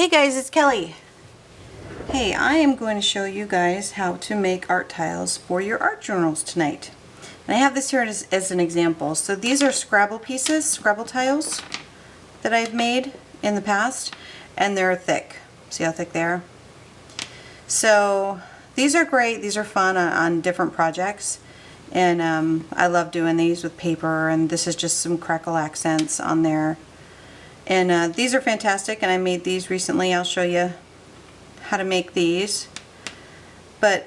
Hey guys, it's Kelly. Hey, I am going to show you guys how to make art tiles for your art journals tonight. And I have this here as an example. So these are Scrabble pieces, Scrabble tiles that I've made in the past, and they're thick. See how thick they are? So these are great. These are fun on different projects. And I love doing these with paper, and this is just some crackle accents on there. And these are fantastic, and I made these recently. I'll show you how to make these. But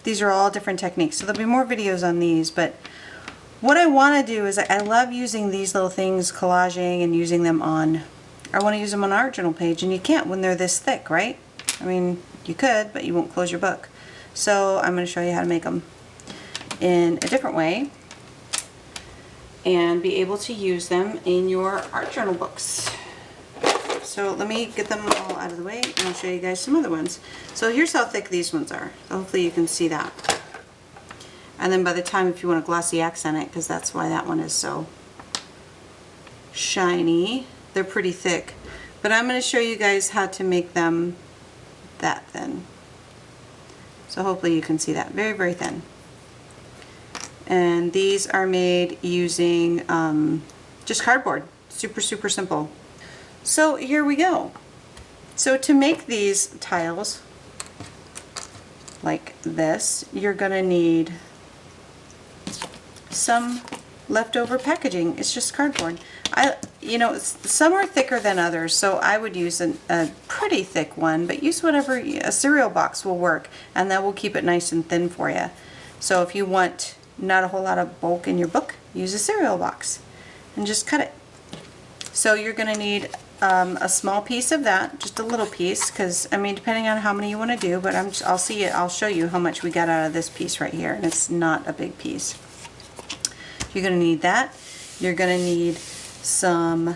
these are all different techniques, so there'll be more videos on these. But what I want to do is I love using these little things, collaging, and using them on, I want to use them on art journal page, and you can't when they're this thick, right? I mean, you could, but you won't close your book. So I'm going to show you how to make them in a different way and be able to use them in your art journal books. So let me get them all out of the way and I'll show you guys some other ones. So here's how thick these ones are. So hopefully you can see that. And then by the time, if you want a glossy accent it, because that's why that one is so shiny, they're pretty thick. But I'm going to show you guys how to make them that thin. So hopefully you can see that. Very, very thin. And these are made using just cardboard. Super, super simple. So here we go. So to make these tiles like this, you're going to need some leftover packaging. It's just cardboard. You know, some are thicker than others, so I would use a pretty thick one, but use whatever, a cereal box will work, and that will keep it nice and thin for you. So if you want not a whole lot of bulk in your book, use a cereal box and just cut it. So you're going to need a small piece of that, just a little piece, because I mean, depending on how many you want to do, but I'll show you how much we got out of this piece right here, and it's not a big piece. You're going to need that. You're going to need some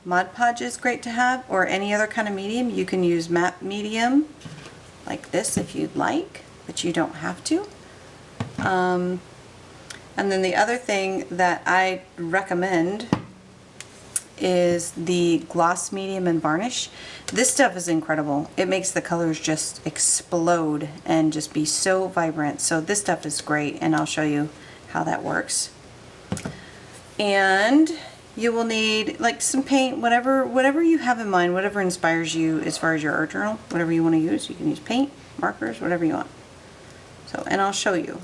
Mod Podge is great to have, or any other kind of medium. You can use matte medium like this if you'd like, but you don't have to. And then the other thing that I recommend is the gloss medium and varnish. This stuff is incredible. It makes the colors just explode and just be so vibrant. So this stuff is great, and I'll show you how that works. And you will need like some paint, whatever you have in mind, whatever inspires you as far as your art journal, whatever you want to use. You can use paint, markers, whatever you want. So, and I'll show you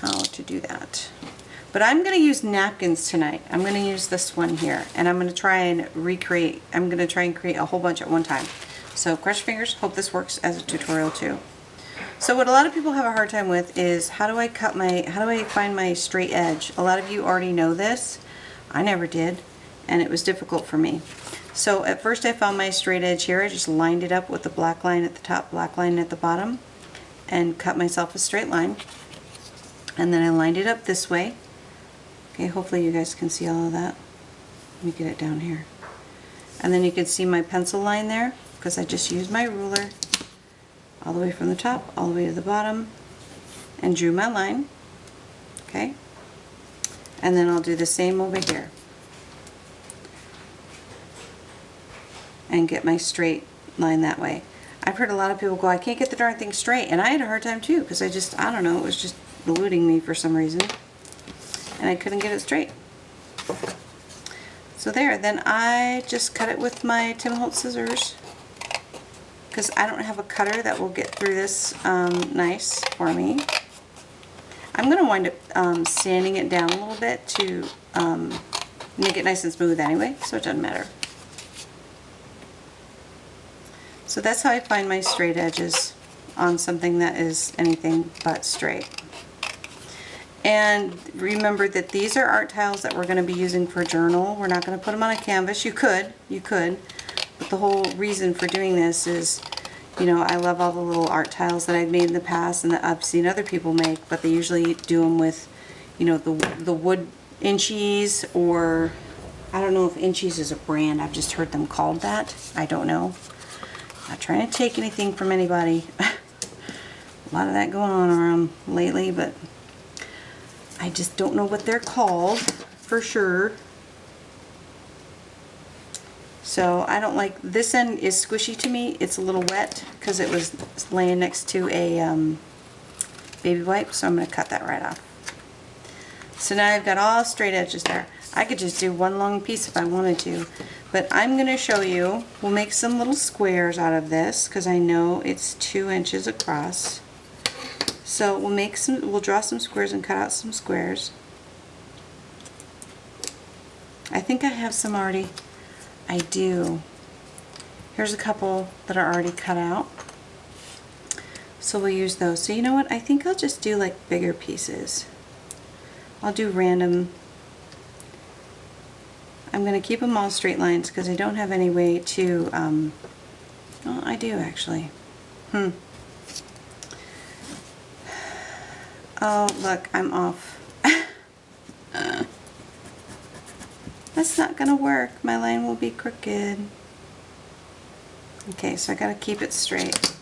how to do that. But I'm going to use napkins tonight. I'm going to use this one here, and I'm going to try and recreate, I'm going to try and create a whole bunch at one time. So cross your fingers, hope this works as a tutorial too. So what a lot of people have a hard time with is how do I find my straight edge? A lot of you already know this. I never did, and it was difficult for me. So at first I found my straight edge here. I just lined it up with the black line at the top, black line at the bottom, and cut myself a straight line. And then I lined it up this way. Okay, hopefully you guys can see all of that. Let me get it down here. And then you can see my pencil line there, because I just used my ruler all the way from the top, all the way to the bottom, and drew my line. Okay? And then I'll do the same over here. And get my straight line that way. I've heard a lot of people go, I can't get the darn thing straight, and I had a hard time too, because I don't know, it was just eluding me for some reason, and I couldn't get it straight. So there, then I just cut it with my Tim Holtz scissors, because I don't have a cutter that will get through this nice for me. I'm going to wind up sanding it down a little bit to make it nice and smooth anyway, so it doesn't matter. So that's how I find my straight edges on something that is anything but straight. And remember that these are art tiles that we're going to be using for a journal. We're not going to put them on a canvas. You could, but the whole reason for doing this is, you know, I love all the little art tiles that I've made in the past and that I've seen other people make, but they usually do them with, you know, the wood Inchies, or I don't know if Inchies is a brand. I've just heard them called that. I don't know. Not trying to take anything from anybody. A lot of that going on around lately, but I just don't know what they're called for sure. So I don't like, this end is squishy to me. It's a little wet because it was laying next to a baby wipe, so I'm going to cut that right off. So now I've got all straight edges there. I could just do one long piece if I wanted to, but I'm going to show you. We'll make some little squares out of this because I know it's 2 inches across. So we'll draw some squares and cut out some squares. I think I have some already. I do. Here's a couple that are already cut out. So we'll use those. So you know what? I think I'll just do like bigger pieces. I'll do random. I'm going to keep them all straight lines because I don't have any way to, well, I do actually. Oh, look, I'm off. That's not going to work. My line will be crooked. Okay, so I got to keep it straight.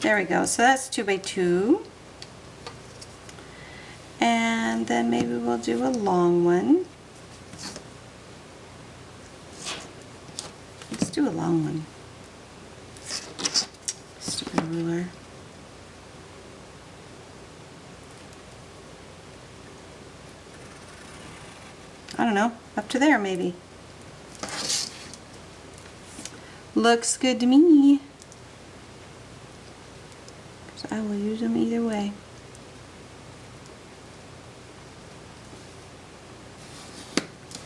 There we go. So that's 2 by 2. And then maybe we'll do a long one. Let's do a long one. Stupid ruler. I don't know. Up to there maybe. Looks good to me. I will use them either way.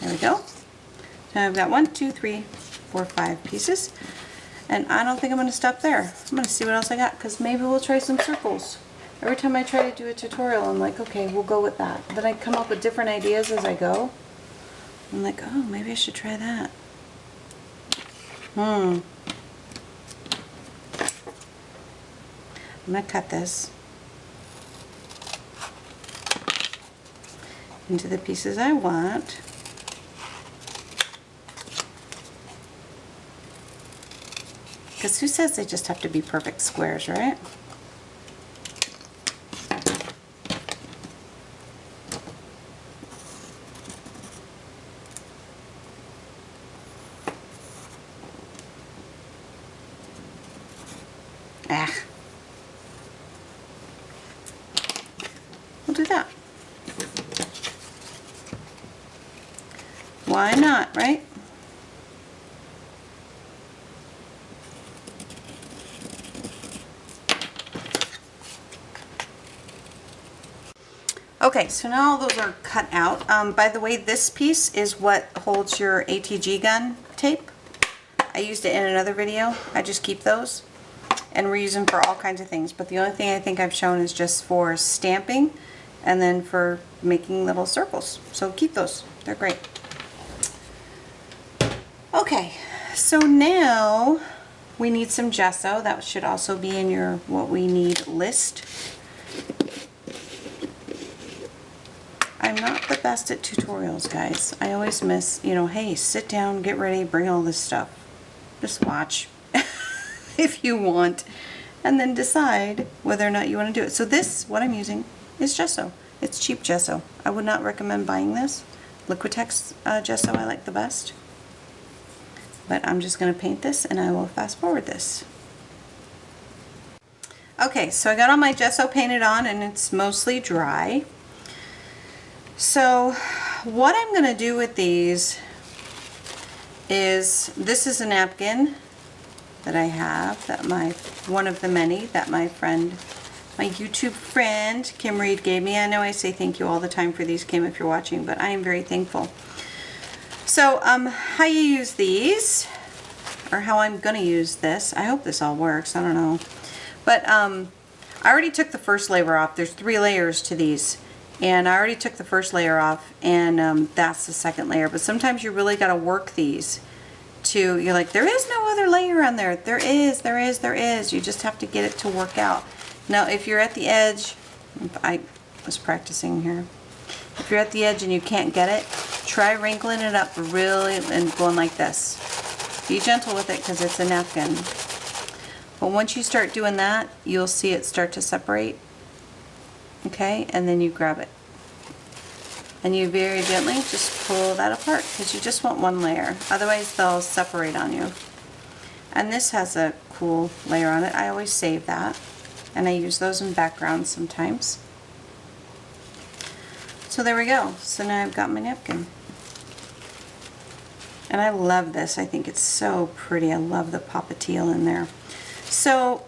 There we go. So I've got 1, 2, 3, 4, 5 pieces. And I don't think I'm going to stop there. I'm going to see what else I got because maybe we'll try some circles. Every time I try to do a tutorial, I'm like, okay, we'll go with that. Then I come up with different ideas as I go. I'm like, oh, maybe I should try that. I'm going to cut this into the pieces I want. Because who says they just have to be perfect squares, right? We'll do that. Why not, right? Okay, so now all those are cut out. By the way, this piece is what holds your ATG gun tape. I used it in another video. I just keep those and reuse them for all kinds of things. But the only thing I think I've shown is just for stamping and then for making little circles. So keep those. They're great. Okay, so now we need some gesso. That should also be in your what we need list. I'm not the best at tutorials, guys. I always miss, you know, hey, sit down, get ready, bring all this stuff. Just watch if you want, and then decide whether or not you want to do it. So this, what I'm using, is gesso. It's cheap gesso. I would not recommend buying this. Liquitex gesso I like the best. But I'm just going to paint this and I will fast forward this. Okay, so I got all my gesso painted on and it's mostly dry. So what I'm going to do with these is, this is a napkin that I have, that one of the many that my friend, my YouTube friend Kim Reed gave me. I know I say thank you all the time for these, Kim, if you're watching, but I am very thankful. So how you use these, or how I'm going to use this, I hope this all works, I don't know. But I already took the first layer off. There's 3 layers to these. And I already took the first layer off, and that's the second layer. But sometimes you really got to work these to, you're like, there is no other layer on there. There is, there is, there is. You just have to get it to work out. Now, if you're at the edge, I was practicing here. If you're at the edge and you can't get it, try wrinkling it up really and going like this. Be gentle with it because it's a napkin. But once you start doing that, you'll see it start to separate. okay, and then you grab it. And you very gently just pull that apart because you just want one layer. Otherwise they'll separate on you. And this has a cool layer on it. I always save that. And I use those in backgrounds sometimes. So there we go. So now I've got my napkin. And I love this. I think it's so pretty. I love the pop of teal in there. So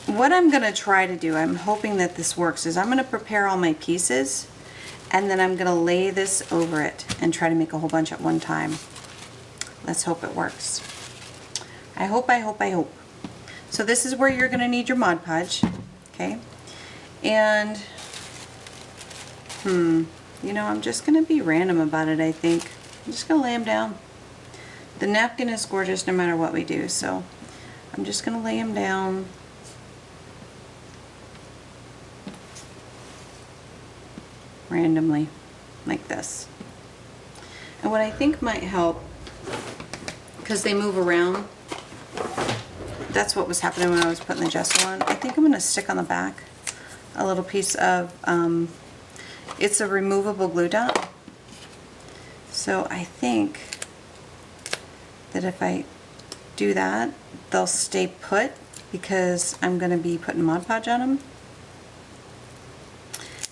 what I'm going to try to do, I'm hoping that this works, is I'm going to prepare all my pieces and then I'm going to lay this over it and try to make a whole bunch at one time. Let's hope it works. I hope, I hope, I hope. So this is where you're going to need your Mod Podge, okay? And, you know, I'm just going to be random about it, I think. I'm just going to lay them down. The napkin is gorgeous no matter what we do, so I'm just going to lay them down. Randomly, like this. And what I think might help, because they move around, that's what was happening when I was putting the gesso on. I think I'm going to stick on the back a little piece of, it's a removable glue dot. So I think that if I do that, they'll stay put because I'm going to be putting Mod Podge on them.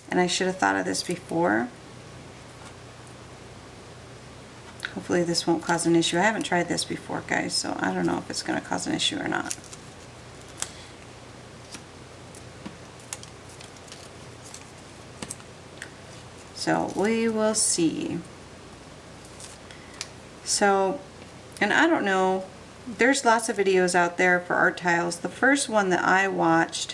And I should have thought of this before. Hopefully this won't cause an issue. I haven't tried this before, guys, so I don't know if it's going to cause an issue or not. So we will see. So, and I don't know, there's lots of videos out there for art tiles. The first one that I watched,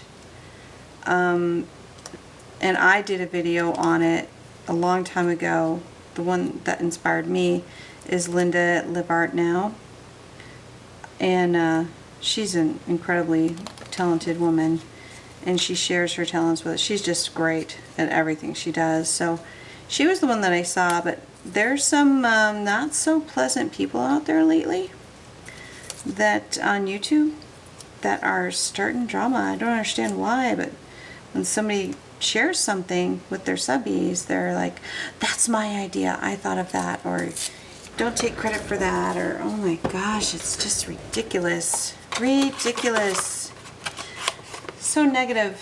and I did a video on it a long time ago, the one that inspired me is Linda at Live Art Now. And she's an incredibly talented woman, and she shares her talents with us. She's just great at everything she does. So she was the one that I saw, but there's some not so pleasant people out there lately that on YouTube that are starting drama. I don't understand why, but when somebody shares something with their subbies, they're like, that's my idea, I thought of that, or don't take credit for that, or oh my gosh, it's just ridiculous. Ridiculous. So negative.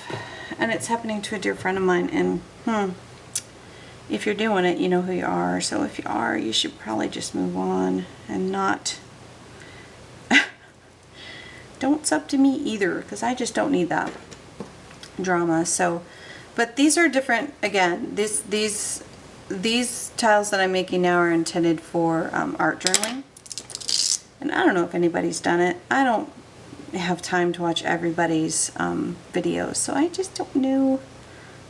And it's happening to a dear friend of mine, and if you're doing it, you know who you are. So if you are, you should probably just move on and not don't sub to me either, because I just don't need that drama. So, but these are different. Again, these tiles that I'm making now are intended for art journaling, and I don't know if anybody's done it. I don't have time to watch everybody's videos, so I just don't know.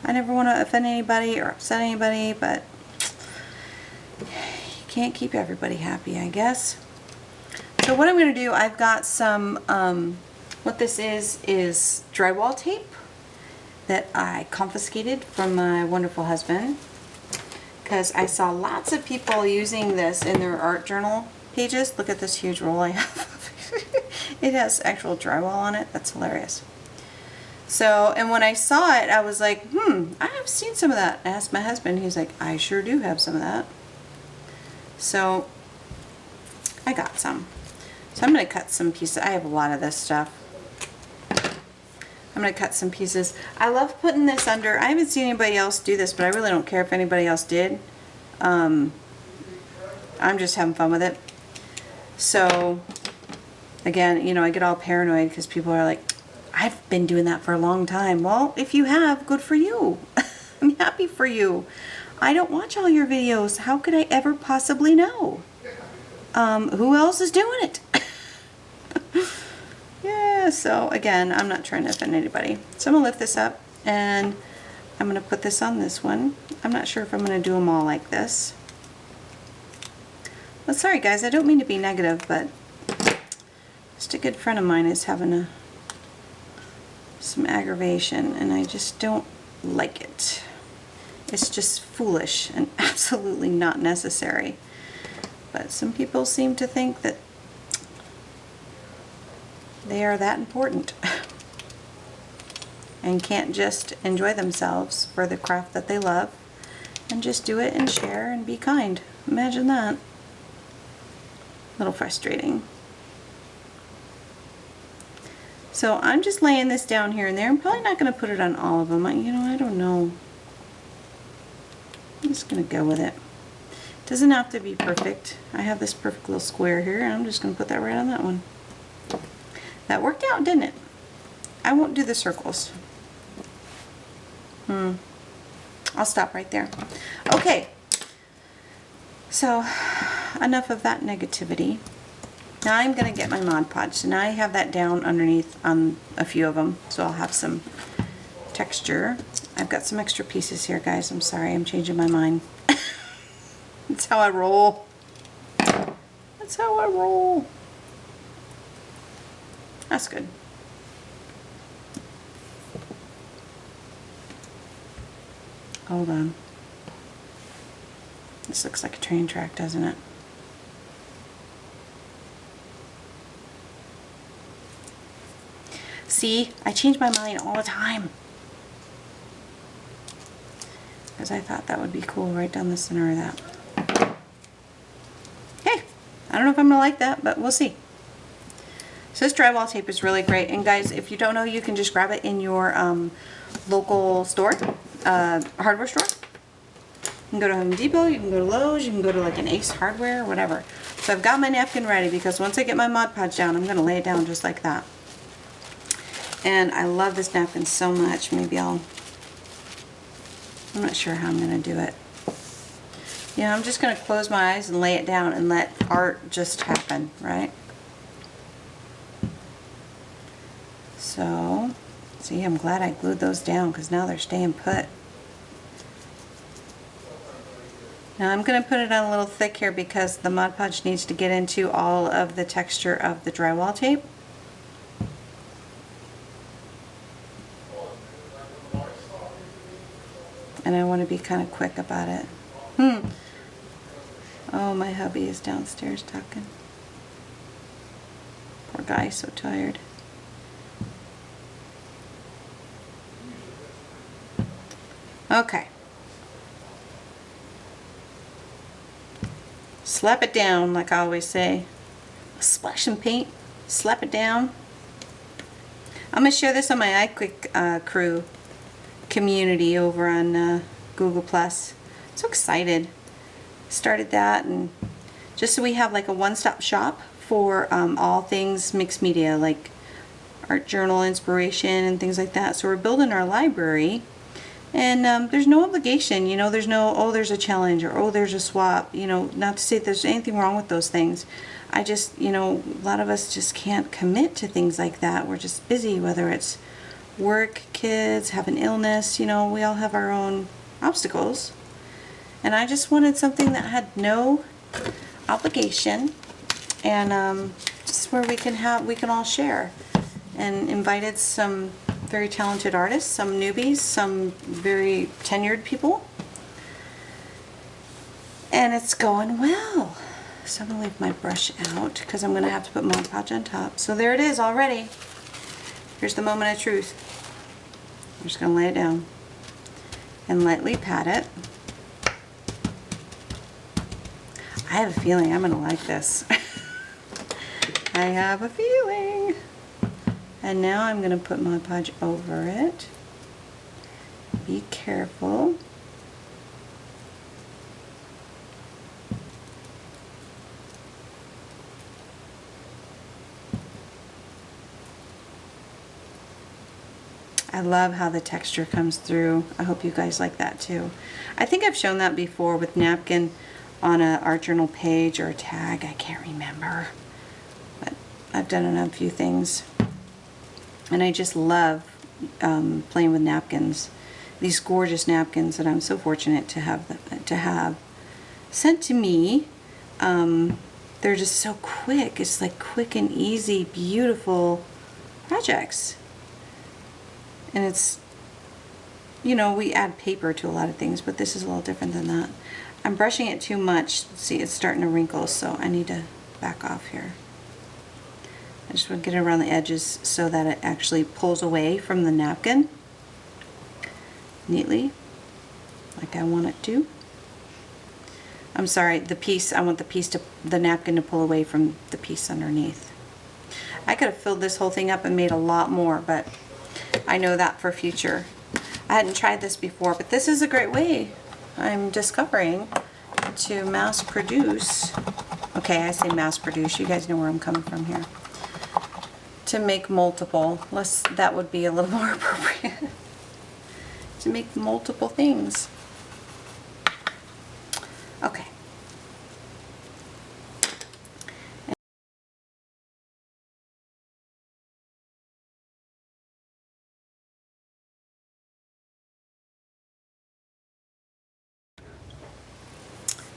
I never want to offend anybody or upset anybody, but you can't keep everybody happy, I guess. So what I'm going to do, I've got some, what this is drywall tape that I confiscated from my wonderful husband, because I saw lots of people using this in their art journal pages. Look at this huge roll I have. It has actual drywall on it. That's hilarious. So, and when I saw it, I was like, I have seen some of that. I asked my husband, he's like, I sure do have some of that. So, I got some. So I'm going to cut some pieces. I have a lot of this stuff. I'm going to cut some pieces. I love putting this under. I haven't seen anybody else do this, but I really don't care if anybody else did. I'm just having fun with it. So, again, you know, I get all paranoid because people are like, I've been doing that for a long time. Well, if you have, good for you. I'm happy for you. I don't watch all your videos. How could I ever possibly know? Who else is doing it? Yeah, so again, I'm not trying to offend anybody. So I'm going to lift this up and I'm going to put this on this one. I'm not sure if I'm going to do them all like this. Well, sorry guys, I don't mean to be negative, but just a good friend of mine is having some aggravation, and I just don't like it. It's just foolish and absolutely not necessary. But some people seem to think that they are that important. and can't just enjoy themselves for the craft that they love and just do it and share and be kind. Imagine that. A little frustrating. So I'm just laying this down here and there. I'm probably not going to put it on all of them. You know, I don't know. I'm just going to go with it. Doesn't have to be perfect. I have this perfect little square here, and I'm just going to put that right on that one. That worked out, didn't it? I won't do the circles. I'll stop right there. Okay. So, enough of that negativity. Now I'm going to get my Mod Podge. So now I have that down underneath on a few of them. So I'll have some texture. I've got some extra pieces here, guys. I'm sorry, I'm changing my mind. That's how I roll. That's how I roll. That's good. Hold on. This looks like a train track, doesn't it? See, I change my mind all the time. Because I thought that would be cool right down the center of that. Okay, I don't know if I'm gonna like that, but we'll see. So this drywall tape is really great, and guys, if you don't know, you can just grab it in your local store, hardware store. You can go to Home Depot, you can go to Lowe's, you can go to like an Ace Hardware, or whatever. So I've got my napkin ready because once I get my Mod Podge down, I'm gonna lay it down just like that. And I love this napkin so much. Maybe I'm not sure how I'm going to do it. Yeah, I'm just going to close my eyes and lay it down and let art just happen, right? So, see, I'm glad I glued those down because now they're staying put. Now I'm going to put it on a little thick here because the Mod Podge needs to get into all of the texture of the drywall tape. And I want to be kind of quick about it. Oh, my hubby is downstairs talking. Poor guy, so tired. Okay. Slap it down, like I always say. Splash some paint, slap it down. I'm going to share this on my iQuick crew community over on Google+. So excited. Started that, and just so we have like a one-stop shop for all things mixed media, like art journal inspiration and things like that. So we're building our library, and there's no obligation, you know, there's no, oh, there's a challenge, or oh, there's a swap, you know, not to say there's anything wrong with those things. I just, you know, a lot of us just can't commit to things like that. We're just busy, whether it's work, kids, have an illness, you know, we all have our own obstacles. And I just wanted something that had no obligation, and just where we can all share. And invited some very talented artists, some newbies, some very tenured people. And it's going well. So I'm gonna leave my brush out because I'm gonna have to put Mod Podge on top. So there it is already. Here's the moment of truth. I'm just going to lay it down and lightly pat it. I have a feeling I'm going to like this. I have a feeling. And now I'm going to put Mod Podge over it. Be careful. I love how the texture comes through. I hope you guys like that too. I think I've shown that before with napkin on a art journal page or a tag. I can't remember. But I've done it on a few things. And I just love playing with napkins. These gorgeous napkins that I'm so fortunate to have sent to me. They're just so quick. It's like quick and easy, beautiful projects. And it's, you know, we add paper to a lot of things, but this is a little different than that. I'm brushing it too much. See, it's starting to wrinkle, so I need to back off here. I just want to get it around the edges so that it actually pulls away from the napkin. neatly, like I want it to. I'm sorry, the piece, I want the napkin to pull away from the piece underneath. I could have filled this whole thing up and made a lot more, but I know that for future. I hadn't tried this before, but this is a great way, I'm discovering, to mass produce. Okay, I say mass produce, you guys know where I'm coming from here. To make multiple, that would be a little more appropriate. To make multiple things. Okay.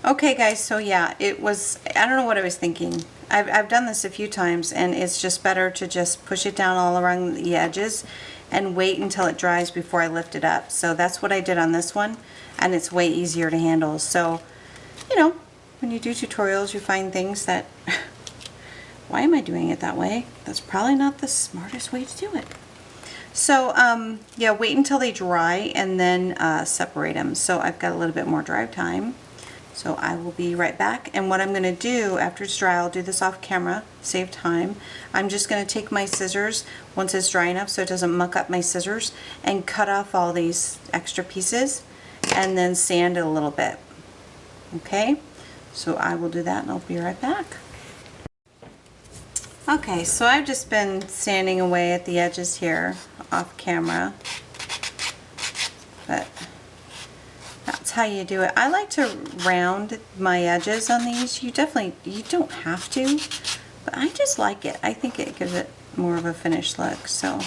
Okay guys, so yeah, I don't know what I was thinking. I've done this a few times, and it's just better to just push it down all around the edges and wait until it dries before I lift it up. So that's what I did on this one, and it's way easier to handle. So, you know, when you do tutorials, you find things that, why am I doing it that way? That's probably not the smartest way to do it. So, yeah, wait until they dry and then separate them. So I've got a little bit more dry time. So I will be right back, and what I'm going to do after it's dry, I'll do this off camera, save time. I'm just going to take my scissors once it's dry enough so it doesn't muck up my scissors, and cut off all these extra pieces and then sand it a little bit. Okay, so I will do that and I'll be right back. Okay, so I've just been sanding away at the edges here off camera, but that's how you do it. I like to round my edges on these. You don't have to, but I just like it. I think it gives it more of a finished look. So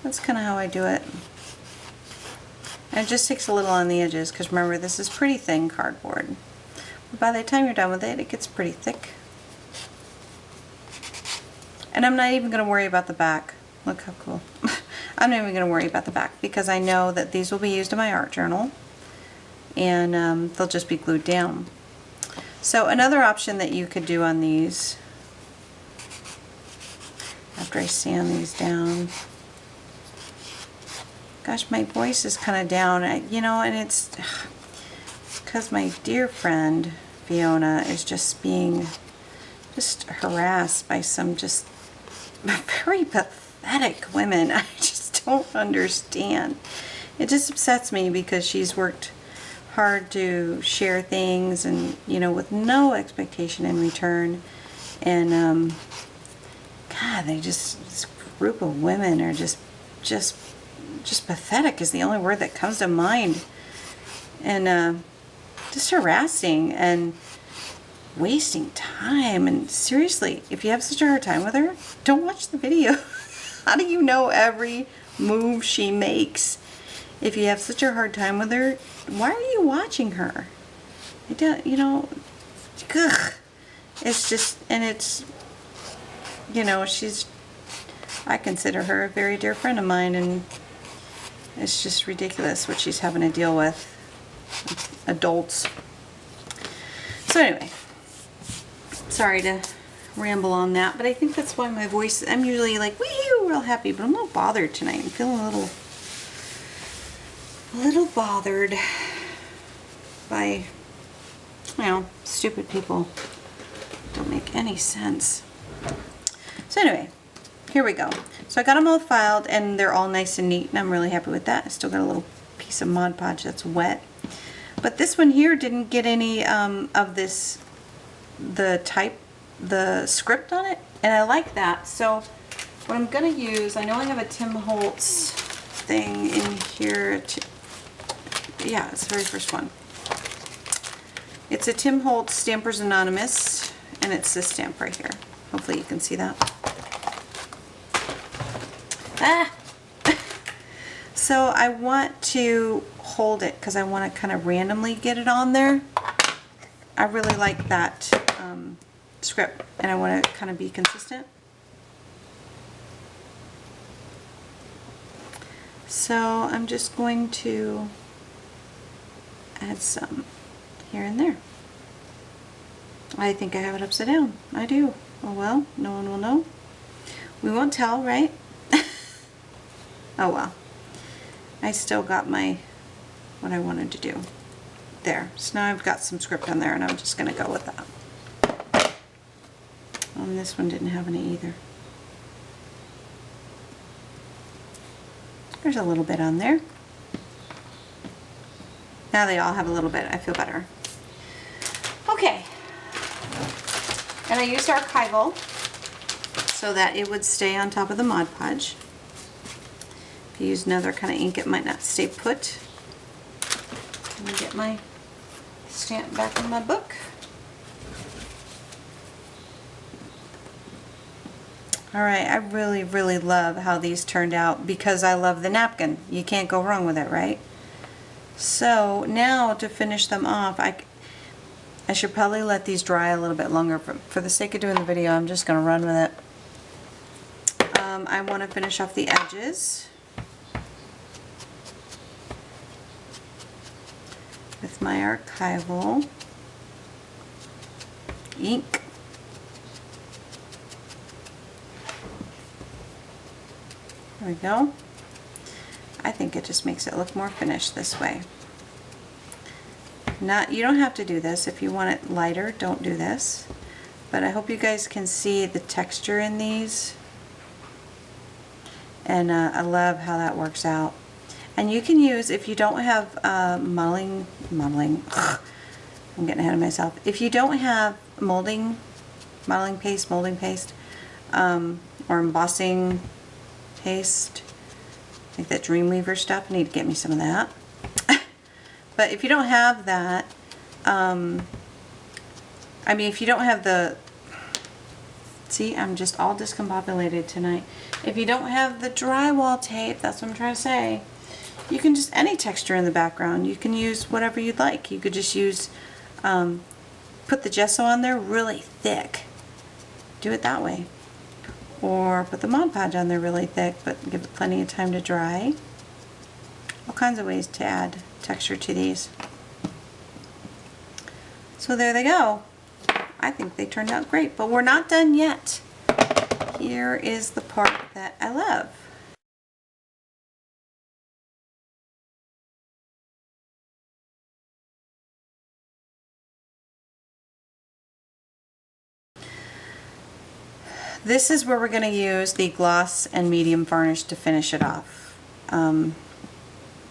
that's kind of how I do it. And it just takes a little on the edges, because remember, this is pretty thin cardboard. But by the time you're done with it, it gets pretty thick. And I'm not even going to worry about the back. Look how cool. I'm not even going to worry about the back, because I know that these will be used in my art journal, and they'll just be glued down. So another option that you could do on these, after I sand these down, gosh, my voice is kind of down, you know, and it's because my dear friend Fiona is just being harassed by some just very pathetic women. I just don't understand. It just upsets me, because she's worked hard to share things, and you know, with no expectation in return, and God, this group of women are just pathetic is the only word that comes to mind, and just harassing and wasting time. And seriously, if you have such a hard time with her, don't watch the video. How do you know every move she makes? If you have such a hard time with her, why are you watching her? I don't, you know, ugh. It's just, and it's, you know, I consider her a very dear friend of mine, and it's just ridiculous what she's having to deal with adults. So anyway, sorry to ramble on that, but I think that's why my voice, I'm usually like, wee-hoo, real happy, but I'm not bothered tonight. I'm feeling a little bothered by, you know, stupid people. Don't make any sense. So anyway, here we go. So I got them all filed, and they're all nice and neat, and I'm really happy with that. I still got a little piece of Mod Podge that's wet. But this one here didn't get any of this, the script on it, and I like that. So what I'm going to use, I know I have a Tim Holtz thing in here. Yeah, it's the very first one. It's a Tim Holtz Stampers Anonymous, and it's this stamp right here. Hopefully you can see that. Ah! So I want to hold it because I want to kind of randomly get it on there. I really like that script, and I want to kind of be consistent. So I'm just going to add some here and there. I think I have it upside down. I do. Oh well, no one will know. We won't tell, right? Oh well. I still got my, what I wanted to do. There. So now I've got some script on there and I'm just going to go with that. And this one didn't have any either. There's a little bit on there. Now they all have a little bit. I feel better. Okay. And I used archival so that it would stay on top of the Mod Podge. If you use another kind of ink, it might not stay put. Let me get my stamp back in my book. Alright, I really, really love how these turned out because I love the napkin. You can't go wrong with it, right? So now to finish them off, I should probably let these dry a little bit longer. But for the sake of doing the video, I'm just going to run with it. I want to finish off the edges with my archival ink. There we go. I think it just makes it look more finished this way. You don't have to do this. If you want it lighter, don't do this. But I hope you guys can see the texture in these. And I love how that works out. And you can use, if you don't have modeling, I'm getting ahead of myself. If you don't have molding paste, or embossing paste, like that Dreamweaver stuff, I need to get me some of that. But if you don't have that, I mean, if you don't have the, see, I'm just all discombobulated tonight. If you don't have the drywall tape, that's what I'm trying to say, you can just, any texture in the background, you can use whatever you'd like. You could just use, put the gesso on there really thick. Do it that way. Or put the Mod Podge on there really thick, but give it plenty of time to dry. All kinds of ways to add texture to these. So there they go. I think they turned out great, but we're not done yet. Here is the part that I love. This is where we're going to use the gloss and medium varnish to finish it off. And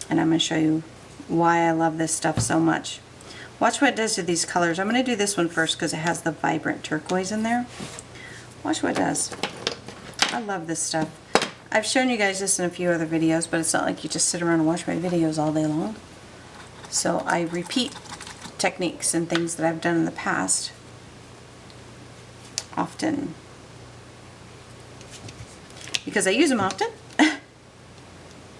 I'm going to show you why I love this stuff so much. Watch what it does to these colors. I'm going to do this one first because it has the vibrant turquoise in there. Watch what it does. I love this stuff. I've shown you guys this in a few other videos, but it's not like you just sit around and watch my videos all day long. So I repeat techniques and things that I've done in the past often, because I use them often.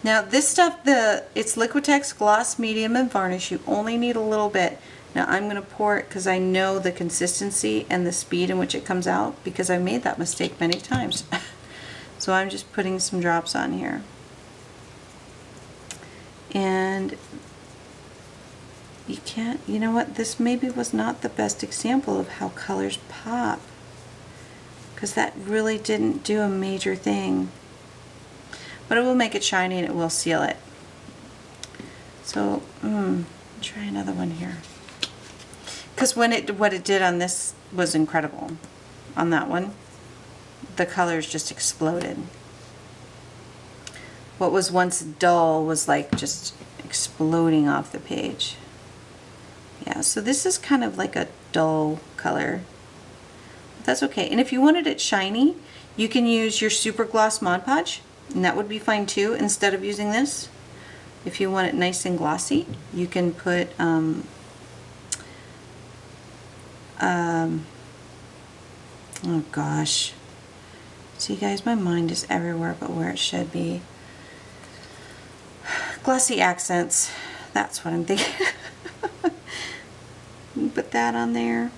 Now this stuff, it's Liquitex Gloss, Medium, and Varnish. You only need a little bit. Now I'm going to pour it because I know the consistency and the speed in which it comes out, because I've made that mistake many times. So I'm just putting some drops on here. And you can't, you know what, this maybe was not the best example of how colors pop, because that really didn't do a major thing. But it will make it shiny and it will seal it. So, try another one here. Because what it did on this was incredible. On that one, the colors just exploded. What was once dull was like just exploding off the page. Yeah, so this is kind of like a dull color. But that's okay. And if you wanted it shiny, you can use your Super Gloss Mod Podge. And that would be fine too, instead of using this. If you want it nice and glossy, you can put oh gosh. See guys, my mind is everywhere but where it should be. Glossy accents. That's what I'm thinking. Put that on there.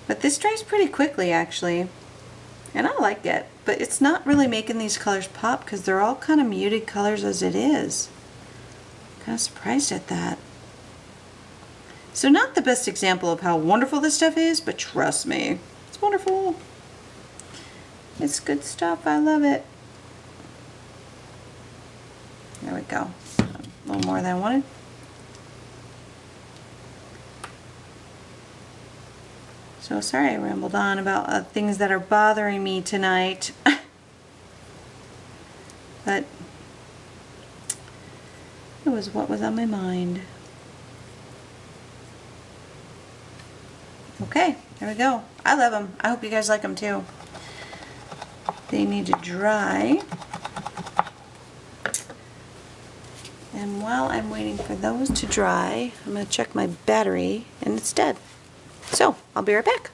But this dries pretty quickly actually. And I like it, but it's not really making these colors pop because they're all kind of muted colors as it is. Kind of surprised at that. So not the best example of how wonderful this stuff is, but trust me, it's wonderful. It's good stuff. I love it. go. A little more than I wanted. So sorry I rambled on about things that are bothering me tonight. But it was what was on my mind. Okay, there we go. I love them. I hope you guys like them too. They need to dry. And while I'm waiting for those to dry, I'm going to check my battery and it's dead. So, I'll be right back.